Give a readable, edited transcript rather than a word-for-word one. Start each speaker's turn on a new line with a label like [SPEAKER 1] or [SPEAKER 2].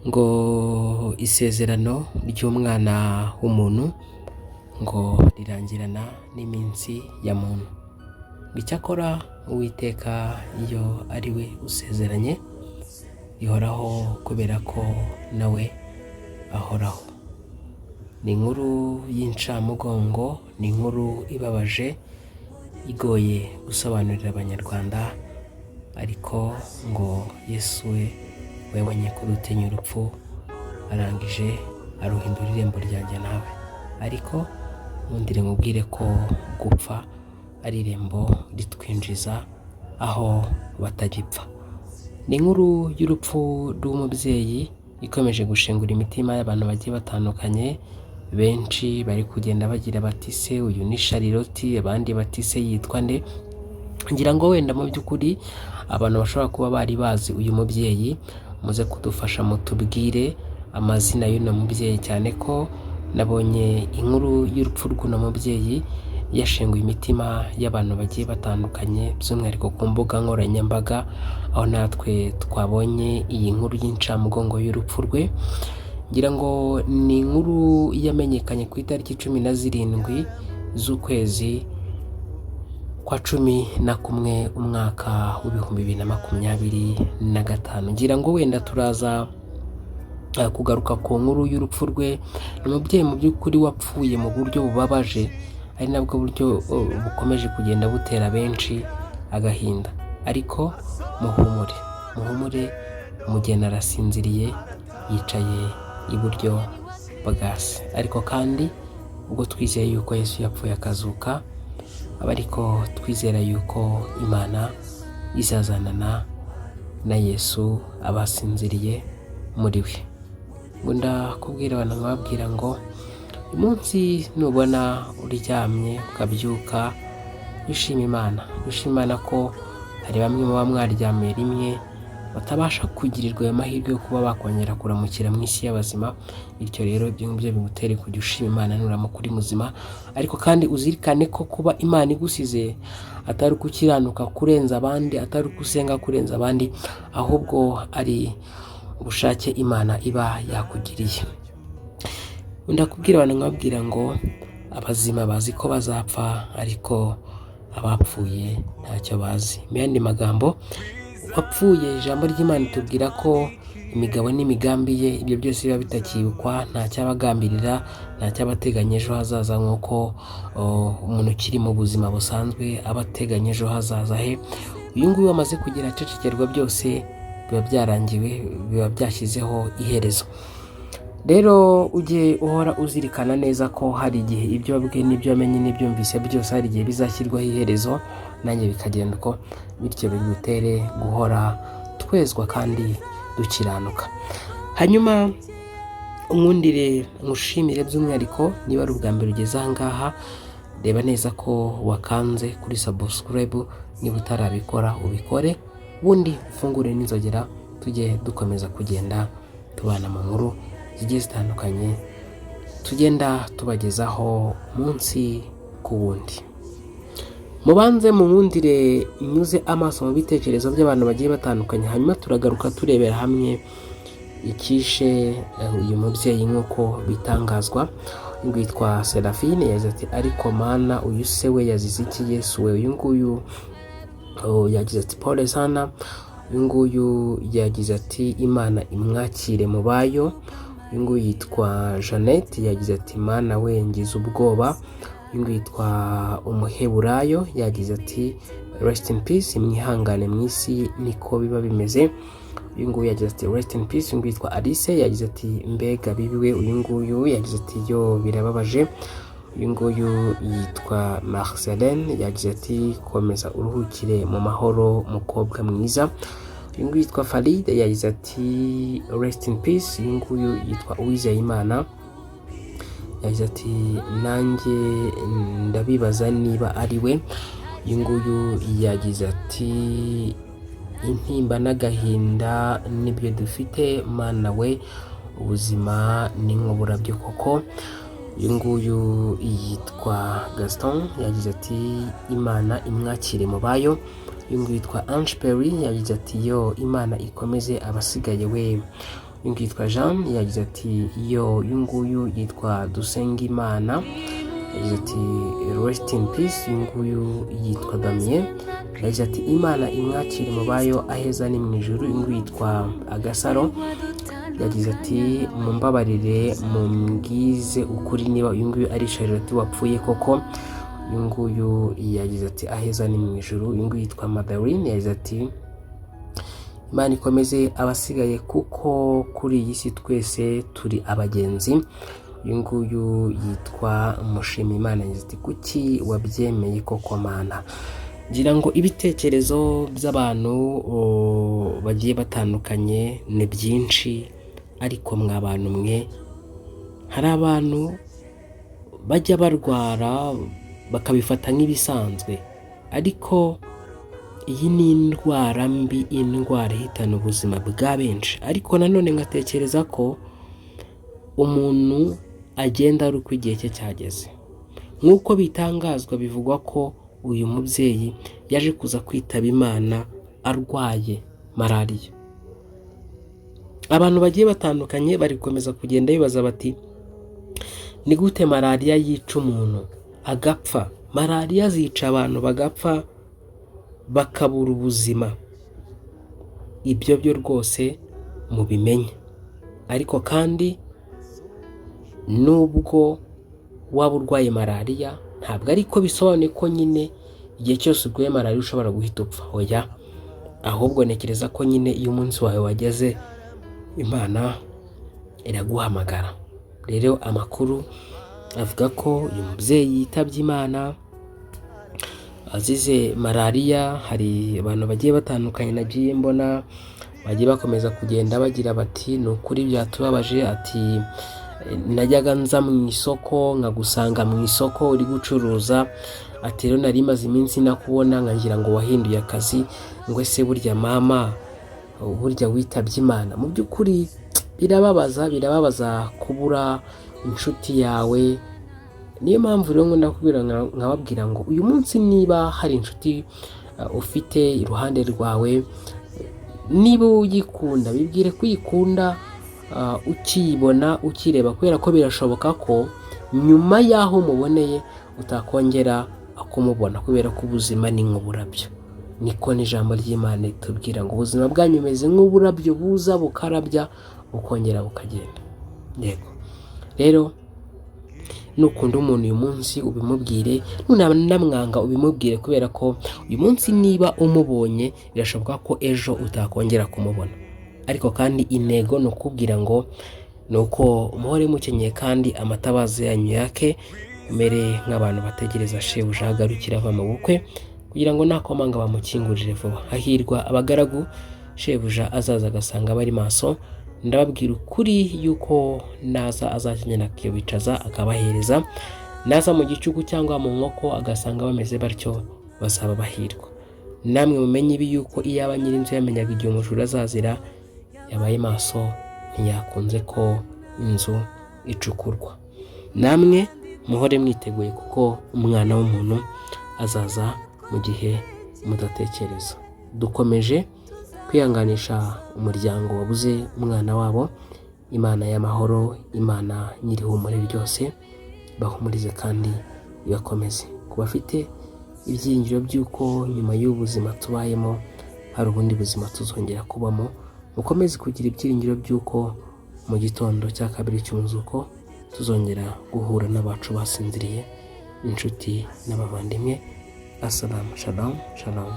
[SPEAKER 1] ngo isezerano ry'umwana w'umuntu ngo rirangirana n'iminsi ya muntu. Icyakora Uwiteka iyo ari we usezeranye rihoraho kubera ko nawe ahoraho. Ni inkuru y'incamugongo, ni inkuru ibabaje igoye gusobanurira abanyarwanda, ariko ngo Yesu we wabonye ko dutinya urupfu arangije aruhindura irembo ryanjye nawe. Ariko nkundire mubwire ko gupfa ari irembo ritwinjiza aho batagipfa. Ni inkuru y'urupfu rw'umubyeyi ikomeje gushengura imitima y'abantu bagiye batandukanye. Benshi bari kugenda bagira bati se uyu ni Shariroti, abandi bati se yitwa nde. Ngira ngo wenda mu by'ukuri abantu bashobora kuba bari bazi uyu mubyeyi, muze kudufasha mutubwire amazina y'uno mubyeyi, cyane ko nabonye inkuru y'urupfu rw'uno mubyeyi yashenguye imitima y'abantu bagiye batandukanye, by'umwihariko ku mbuga nkoranyambaga, aho natwe twabonye iyi nkuru y'incamugongo y'urupfu rwe. Ngira ngo ni inkuru yamenyekanye ku itariki 17 z'ukwezi kwa 11 umwaka w'2025. Ngira ngo wenda turaza kugaruka ku nkuru y'urupfu rwe. Ni umubyeyi mu by'ukuri wapfuye mu buryo bubabaje, ari nabwo buryo bukomeje kugenda butera benshi agahinda. Ariko muhumure, umugeni arasinziriye yicaye iburyo bwa se. Ariko kandi ubwo twizeye yuko Yesu yapfuye akazuka, ariko twizera yuko Imana izazanana na Yesu abasinziriye muri we. Ngunda kubwira abantu babwira ngo umunsi nubona uryamye ukabyuka, wishima Imana ko hari bamwe muba mwaryamiye rimwe batabasha kugirirwa ayo mahirwe yo kuba bakongera kuramukira mu isi y'abazima. Bityo rero ibyo ngibyo bimutere kujya ushima Imana nuramuka uri muzima. Ariko kandi uzirikane ko kuba Imana igusize atari ukukiranuka kurenza abandi, atari ukusenga kurenza abandi, ahubwo ari ubushake Imana iba yakugiriye. Ndakubwira abantu nkabwira ngo abazima bazi ko bazapfa, ariko abapfuye ntacyo bazi. Mu yandi magambo, wapfuye ijambo ry'Imana tubwira ko imigabo n'imigambi ye ibyo byose biba bitakibukwa, nta cyabagambirira, nta cyabateganya ejo hazaza, nk'uko umuntu ukiri mu buzima busanzwe aba ateganya ejo hazaza he. Uyu nguyu wamaze kugira acecekerwa, byose biba byarangiwe, biba byashyizeho iherezo. Rero ujye uhora uzirikana neza ko hari igihe ibyo wabwiye n'ibyo wamenye n'ibyumvise byose hari igihe bizashyirwaho iherezo, nanjye bikagenda uko. Bityo bigutere guhora twezwa kandi dukiranuka. Hanyuma unkundire ngushimire by'umwihariko, niba ari ubwa mbere ugeze aha ngaha, reba neza ko wakanze kuri subscribe. Niba utarabikora ubikore, ubundi ufungure n'inzogera, tujye dukomeza kugenda tubana mu nkuru zigiye zitandukanye tugenda tubagezaho umunsi ku wundi. Mubanze munkundire nyuze amaso mu bitekerezo by'abantu bagiye batandukanye, hanyuma turagaruka turebera hamwe ikishe uyu mubyeyi nk'uko bitangazwa. Witwa Serafine yagize ati ariko Mana uyu se we yazize iki? Yesu we. Uyu nguyu yagize ati pole sana. Uyu nguyu yagize ati Imana imwakire mu bayo. Uyu nguyu yitwa Jeannette yagize ati Mana we ngize ubwoba. Uyu nguyu yitwa Umuheburayo yagize ati rest in peace, mwihangane mu isi niko biba bimeze. Uyu nguyu yagize ati rest in peace. Uyu nguyu yitwa Alice yagize ati mbega bibiwe. Uyu nguyu yagize ati yo birababaje. Uyu nguyu yitwa Marceline yagize ati komeza uruhukire mu mahoro mukobwa mwiza. Uyu nguyu yitwa Farid yagize ati rest in peace. Uyu nguyu yitwa Uwizeyimana yagize ati nanjye ndabibaza niba ari we. Uyu nguyu yagize ati intimba n'agahinda nibyo dufite Mana we, ubuzima ni nk'uburabyo koko. Uyu nguyu yitwa Gaston yagize ati Imana imwakire mu bayo. Uyu nguyu yitwa Ange Perry yagize ati yo Imana ikomeze abasigaye we. uyu yitwa Jean yagize ati uyu nguyu yitwa Dusengimana yagize ati rest in peace. Uyu nguyu yitwa Damien yagize ati Imana imwakire mu bayo aheza ni mu ijuru. Uyu nguyu yitwa Agasaro yagize ati mumbabarire mumbwize ukuri niba uyu nguyu ari Charlotte wapfuye koko. Uyu nguyu yagize ati aheza ni mu ijuru. Uyu nguyu yitwa Madeline yagize ati Imana ikomeze abasigaye kuko kuri iyi si twese turi abagenzi. Uyu nguyu yitwa Mushimiyimana yagize ati kuki wabyemeye koko Mana. Ngira ngo ibitekerezo by'abantu bagiye batandukanye ni byinshi, ariko mw'abantu mwe hari abantu bajya barwara bakabifata nk'ibisanzwe, ariko iyi ni indwara mbi, indwara ihitana ubuzima bwa benshi. Ariko nanone ngatekereza ko umuntu agenda ari uko igihe cye cyageze. Nk'uko bitangazwa bivugwa ko uyu mubyeyi yaje kuza kwitaba Imana arwaye malariya. Abantu bagiye batandukanye bari gukomeza kugenda bibaza bati ni gute malariya yica umuntu agapfa? Malariya zica abantu bagapfa bakabura ubuzima. Ibyo byo rwose mubimenye. Ariko kandi nubwo waba urwaye malariya ntabwo ariko bisobanuye ko nyine igihe cyose urwaye malariya ushobora guhita upfa. Oya, ahubwo ntekereza ko nyine iyo umunsi wawe wageze Imana iraguhamagara. Rero amakuru avuga ko uyu mubyeyi yitabye Imana azize malariya. Hari abantu bagiye batandukanye nagiye mbona bagiye bakomeza kugenda bagira bati ni ukuri byatubabaje. Ati najyaga nza mu isoko nkagusanga mu isoko uri gucuruza. Ati rero nari maze iminsi nakubona nkagira ngo wahinduye akazi. Ngo ese burya mama burya witabye Imana. Mu by'ukuri birababaza kubura inshuti yawe. Niyo mpamvu rero nkunda kubwira nkababwira ngo uyu munsi niba hari inshuti ufite iruhande rwawe, niba uyikunda bibwire ko uyikunda ukiyibona ukireba, kubera ko birashoboka ko nyuma y'aho muboneye utakongera kumubona, kubera ko ubuzima ni nk'uburabyo. Niko n'ijambo ry'Imana ritubwira ngo ubuzima bwanyu bumeze nk'uburabyo buza bukarabya bukongera bukagenda. Yego rero nukunda umuntu uyu munsi ubimubwire, nunamwanga ubimubwire, kubera ko uyu munsi niba umubonye birashoboka ko ejo utakongera kumubona. Ariko kandi intego ni ukubwira ngo nuko muhore mukenyeye kandi amatabaza yanyu yake, mere nk'abantu bategereza shebuja agarukira ava mu bukwe, kugira ngo nakomanga bamukingurire vuba. Hahirwa abagaragu shebuja azaza agasanga bari maso. Ndababwira ukuri yuko naza azakenyera akibicaza akabahereza. Naza mu gicuku cyangwa mu nkoko agasanga bameze batyo, bazaba bahirwa. Namwe mumenye ibi yuko iyaba nyirinzu yamenyaga igihe umujura azazira, yabaye maso ntiyakunze ko inzu icukurwa. Namwe muhore mwiteguye kuko umwana w'umuntu azaza mu gihe mudatekereza. Dukomeje kwihanganisha umuryango wabuze umwana wabo. Imana y'amahoro, Imana nyirihumure ryose bahumurize kandi ibakomeze. Ku bafite ibyiringiro by'uko nyuma y'ubuzima tubayemo hari ubundi buzima tuzongera kubamo, mukomeze kugira ibyiringiro by'uko mu gitondo cya kabiri cy'umuzuko tuzongera guhura n'abacu basinziriye, inshuti n'abavandimwe. Assalamu shalom shalom.